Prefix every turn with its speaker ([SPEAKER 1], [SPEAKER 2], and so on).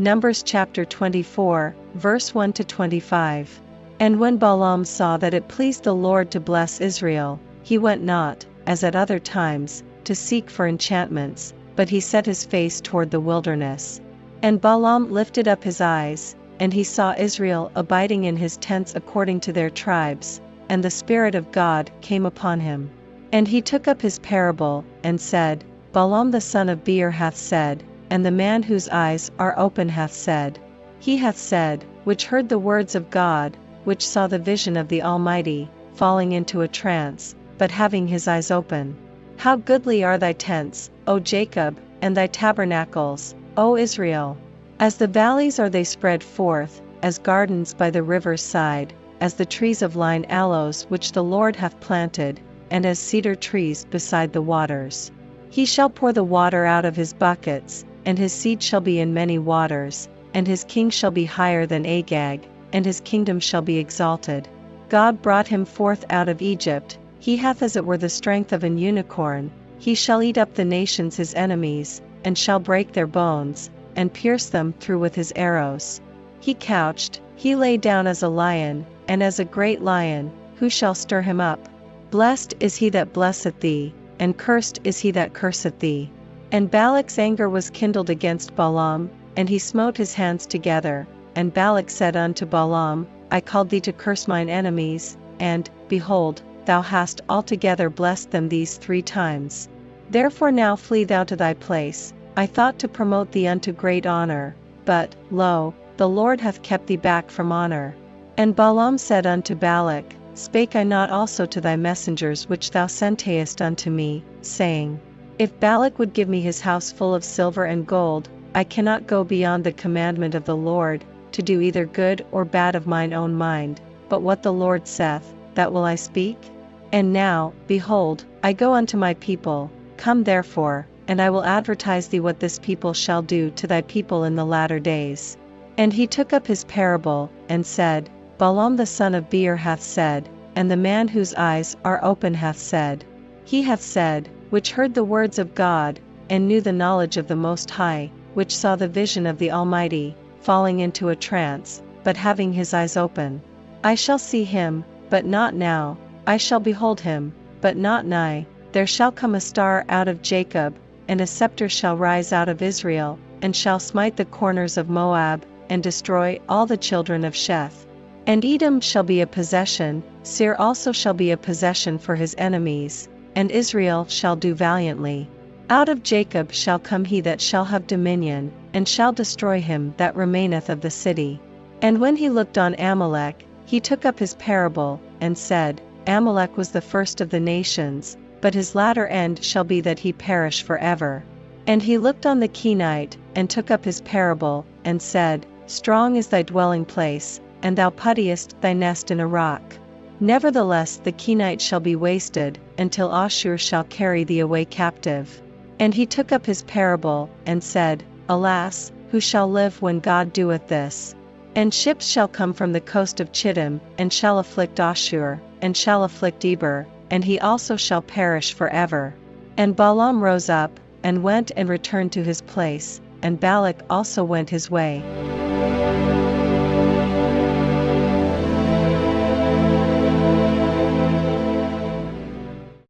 [SPEAKER 1] Numbers chapter 24, verse 1-25. And when Balaam saw that it pleased the Lord to bless Israel, he went not, as at other times, to seek for enchantments, but he set his face toward the wilderness. And Balaam lifted up his eyes, and he saw Israel abiding in his tents according to their tribes, and the Spirit of God came upon him. And he took up his parable, and said, Balaam the son of Beor hath said, and the man whose eyes are open hath said. He hath said, which heard the words of God, which saw the vision of the Almighty, falling into a trance, but having his eyes open. How goodly are thy tents, O Jacob, and thy tabernacles, O Israel! As the valleys are they spread forth, as gardens by the river's side, as the trees of lign aloes which the Lord hath planted, and as cedar trees beside the waters. He shall pour the water out of his buckets, and his seed shall be in many waters, and his king shall be higher than Agag, and his kingdom shall be exalted. God brought him forth out of Egypt, he hath as it were the strength of an unicorn. He shall eat up the nations his enemies, and shall break their bones, and pierce them through with his arrows. He couched, he lay down as a lion, and as a great lion, who shall stir him up? Blessed is he that blesseth thee, and cursed is he that curseth thee. And Balak's anger was kindled against Balaam, and he smote his hands together. And Balak said unto Balaam, I called thee to curse mine enemies, and, behold, thou hast altogether blessed them these 3 times. Therefore now flee thou to thy place. I thought to promote thee unto great honor, but, lo, the Lord hath kept thee back from honor. And Balaam said unto Balak, Spake I not also to thy messengers which thou sentest unto me, saying, If Balak would give me his house full of silver and gold, I cannot go beyond the commandment of the Lord, to do either good or bad of mine own mind, but what the Lord saith, that will I speak? And now, behold, I go unto my people. Come therefore, and I will advertise thee what this people shall do to thy people in the latter days. And he took up his parable, and said, Balaam the son of Beor hath said, and the man whose eyes are open hath said. He hath said, which heard the words of God, and knew the knowledge of the Most High, which saw the vision of the Almighty, falling into a trance, but having his eyes open. I shall see him, but not now. I shall behold him, but not nigh. There shall come a star out of Jacob, and a scepter shall rise out of Israel, and shall smite the corners of Moab, and destroy all the children of Sheth. And Edom shall be a possession, Seir also shall be a possession for his enemies, and Israel shall do valiantly. Out of Jacob shall come he that shall have dominion, and shall destroy him that remaineth of the city. And when he looked on Amalek, he took up his parable, and said, Amalek was the first of the nations, but his latter end shall be that he perish forever. And he looked on the Kenite, and took up his parable, and said, Strong is thy dwelling place, and thou puttiest thy nest in a rock. Nevertheless the Kenite shall be wasted, until Ashur shall carry thee away captive. And he took up his parable, and said, Alas, who shall live when God doeth this? And ships shall come from the coast of Chittim, and shall afflict Ashur, and shall afflict Eber, and he also shall perish forever. And Balaam rose up, and went and returned to his place, and Balak also went his way.